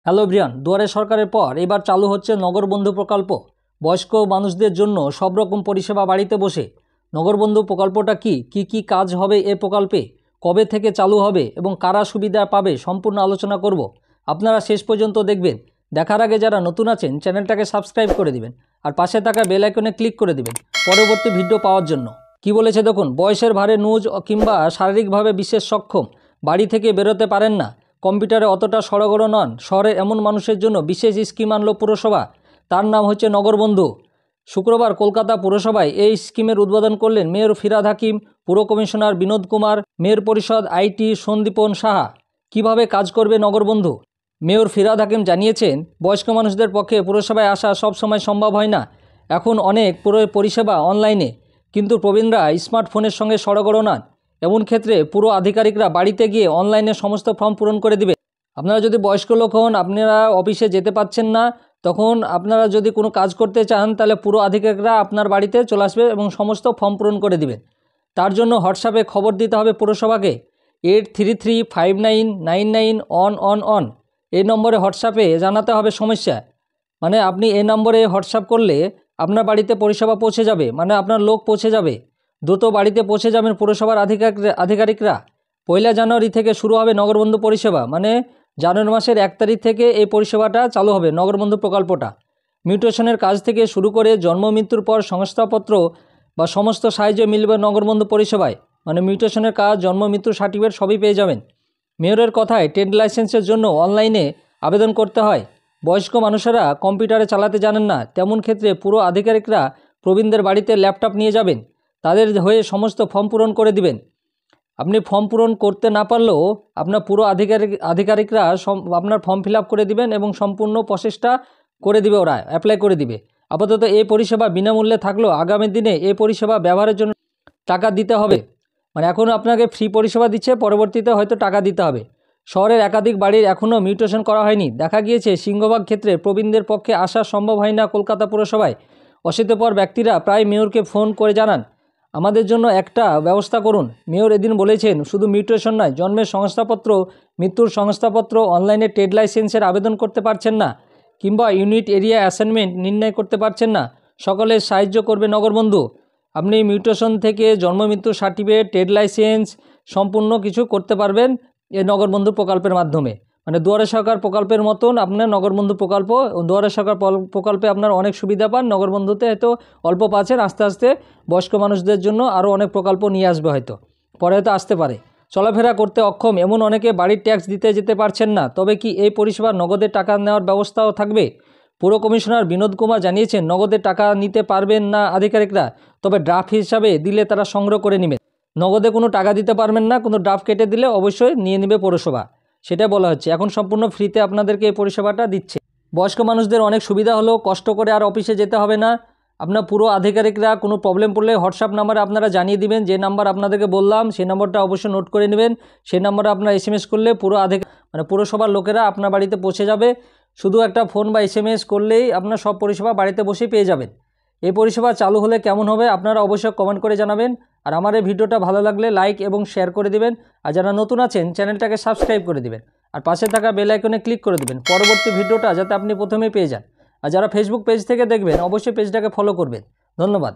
Hello everyone, দুয়ারে সরকারের পর এবার চালু হচ্ছে নগরবন্ধু প্রকল্প। বয়স্ক মানুষদের জন্য সব রকম পরিষেবা বাড়িতে বসে। নগরবন্ধু প্রকল্পটা কি কাজ হবে এ প্রকল্পে, কবে থেকে চালু হবে এবং কারা সুবিধা পাবে, সম্পূর্ণ আলোচনা করব। আপনারা শেষ পর্যন্ত দেখবেন। দেখার আগে যারা নতুন আছেন চ্যানেলটাকে সাবস্ক্রাইব করে দিবেন আর পাশে থাকা বেল আইকনে ক্লিক করে দিবেন পরবর্তী ভিডিও পাওয়ার জন্য। কি বলেছে দেখুন, বয়সের ভারে নুজ কিংবা শারীরিকভাবে বিশেষ সক্ষম, বাড়ি থেকে বেরোতে পারেন না, কম্পিউটারে অতটা সড়গড় নন, শহরের এমন মানুষের জন্য বিশেষ স্কিম আনলো পুরসভা। তার নাম হচ্ছে নগরবন্ধু। শুক্রবার কলকাতা পুরসভায় এই স্কিমের উদ্বোধন করলেন মেয়র ফিরহাদ হাকিম, পুর কমিশনার বিনোদ কুমার, মেয়র পরিষদ আইটি সন্দীপন সাহা। কিভাবে কাজ করবে নগরবন্ধু? মেয়র ফিরহাদ হাকিম জানিয়েছেন, বয়স্ক মানুষদের পক্ষে পুরসভায় আসা সব সময় সম্ভব হয় না। এখন অনেক পরিষেবা অনলাইনে, কিন্তু প্রবীণরা স্মার্টফোনের সঙ্গে সড়গড় নন। এমন ক্ষেত্রে পুরো আধিকারিকরা বাড়িতে গিয়ে অনলাইনে সমস্ত ফর্ম পূরণ করে দিবে। আপনারা যদি বয়স্ক লোক হন, আপনারা অফিসে যেতে পাচ্ছেন না, তখন আপনারা যদি কোনো কাজ করতে চান তাহলে পুরো আধিকারিকরা আপনার বাড়িতে চলে আসবে এবং সমস্ত ফর্ম পূরণ করে দিবেন। তার জন্য হোয়াটসঅ্যাপে খবর দিতে হবে পুরসভাকে 8335991111। এই নম্বরে হোয়াটসঅ্যাপে জানাতে হবে সমস্যা। মানে আপনি এই নম্বরে হোয়াটসঅ্যাপ করলে আপনার বাড়িতে পরিষেবা পৌঁছে যাবে, মানে আপনার লোক পৌঁছে যাবে, দ্রুত বাড়িতে পৌঁছে যাবেন পুরসভার আধিকারিকরা। 1 জানুয়ারি থেকে শুরু হবে নগরবন্ধু পরিষেবা, মানে জানুয়ারি মাসের 1 তারিখ থেকে এই পরিষেবাটা চালু হবে নগরবন্ধু প্রকল্পটা। মিউটেশনের কাজ থেকে শুরু করে জন্ম মৃত্যুর পর সংস্থাপত্র বা সমস্ত সাহায্য মিলবে নগরবন্ধু পরিষেবায়। মানে মিউটেশনের কাজ, জন্ম মৃত্যুর সার্টিফিকেট সবই পেয়ে যাবেন। মেয়রের কথায় ট্রেড লাইসেন্সের জন্য অনলাইনে আবেদন করতে হয়। বয়স্ক মানুষেরা কম্পিউটারে চালাতে জানেন না, তেমন ক্ষেত্রে পুরো আধিকারিকরা প্রবীণদের বাড়িতে ল্যাপটপ নিয়ে যাবেন, তাদের হয়ে সমস্ত ফর্ম পূরণ করে দিবেন। আপনি ফর্ম পূরণ করতে না পারলেও আপনার পুরো আধিকারিকরা আপনার ফর্ম ফিল আপ করে দিবেন এবং সম্পূর্ণ প্রসেসটা করে দিবে, ওরা অ্যাপ্লাই করে দিবে। আপাতত এই পরিষেবা বিনামূল্যে থাকলেও আগামী দিনে এই পরিষেবা ব্যবহারের জন্য টাকা দিতে হবে। মানে এখন আপনাকে ফ্রি পরিষেবা দিচ্ছে, পরবর্তীতে হয়তো টাকা দিতে হবে। শহরের একাধিক বাড়ির এখনও মিউটেশন করা হয়নি। দেখা গিয়েছে সিংহভাগ ক্ষেত্রে প্রবীণদের পক্ষে আসা সম্ভব হয় না কলকাতা পুরসভায়। অশীতিপর ব্যক্তিরা প্রায় মেয়রকে ফোন করে জানান, আমাদের জন্য একটা ব্যবস্থা করুন। মেয়র এদিন বলেছেন, শুধু মিউটেশন নয়, জন্মের শংসাপত্র, মৃত্যুর শংসাপত্র, অনলাইনে ট্রেড লাইসেন্সের আবেদন করতে পারছেন না, কিংবা ইউনিট এরিয়া অ্যাসাইনমেন্ট নির্ণয় করতে পারছেন না, সকলের সাহায্য করবে নগরবন্ধু। আপনি মিউটেশন থেকে জন্ম মৃত্যু সার্টিফিকেট, ট্রেড লাইসেন্স সম্পূর্ণ কিছু করতে পারবেন এই নগরবন্ধু প্রকল্পের মাধ্যমে। মানে দুয়ারে সরকার প্রকল্পের মতন আপনার নগরবন্ধু প্রকল্প। দুয়ারে সরকার প্রকল্পে আপনার অনেক সুবিধা পান, নগরবন্ধুতে হয়তো অল্প পাচ্ছেন। আস্তে আস্তে বয়স্ক মানুষদের জন্য আরও অনেক প্রকল্প নিয়ে আসবে, হয়তো পরে হয়তো আসতে পারে। চলাফেরা করতে অক্ষম এমন অনেকে বাড়ির ট্যাক্স দিতে যেতে পারছেন না, তবে কি এই পরিষেবার নগদের টাকা নেওয়ার ব্যবস্থাও থাকবে? পুর কমিশনার বিনোদ কুমার জানিয়েছেন, নগদের টাকা নিতে পারবেন না আধিকারিকরা, তবে ড্রাফট হিসাবে দিলে তারা সংগ্রহ করে নেবেন। নগদে কোনো টাকা দিতে পারবেন না, কোনো ড্রাফট কেটে দিলে অবশ্যই নিয়ে নেবে পৌরসভা, সেটা বলা হচ্ছে। এখন সম্পূর্ণ ফ্রিতে আপনাদেরকে এই পরিষেবাটা দিচ্ছে। বয়স্ক মানুষদের অনেক সুবিধা হলো, কষ্ট করে আর অফিসে যেতে হবে না। আপনার পুরো আধিকারিকরা কোনো প্রবলেম পড়লে হোয়াটসঅ্যাপ নাম্বারে আপনারা জানিয়ে দিবেন। যে নাম্বার আপনাদেরকে বললাম সেই নাম্বারটা অবশ্যই নোট করে নেবেন। সেই নাম্বারে আপনারা SMS করলে পুরো পুরসভার লোকেরা আপনার বাড়িতে পৌঁছে যাবে। শুধু একটা ফোন বা SMS করলেই আপনার সব পরিষেবা বাড়িতে বসেই পেয়ে যাবেন। এই পরিষেবা চালু হলে কেমন হবে আপনারা অবশ্যই কমেন্ট করে জানাবেন। আর আমার এই ভিডিওটা ভালো লাগলে লাইক এবং শেয়ার করে দিবেন। আর যারা নতুন আছেন চ্যানেলটাকে সাবস্ক্রাইব করে দিবেন আর পাশে থাকা বেল আইকনে ক্লিক করে দিবেন পরবর্তী ভিডিওটা যাতে আপনি প্রথমেই পেয়ে যান। আর যারা ফেসবুক পেজ থেকে দেখবেন অবশ্যই পেজটাকে ফলো করবেন। ধন্যবাদ।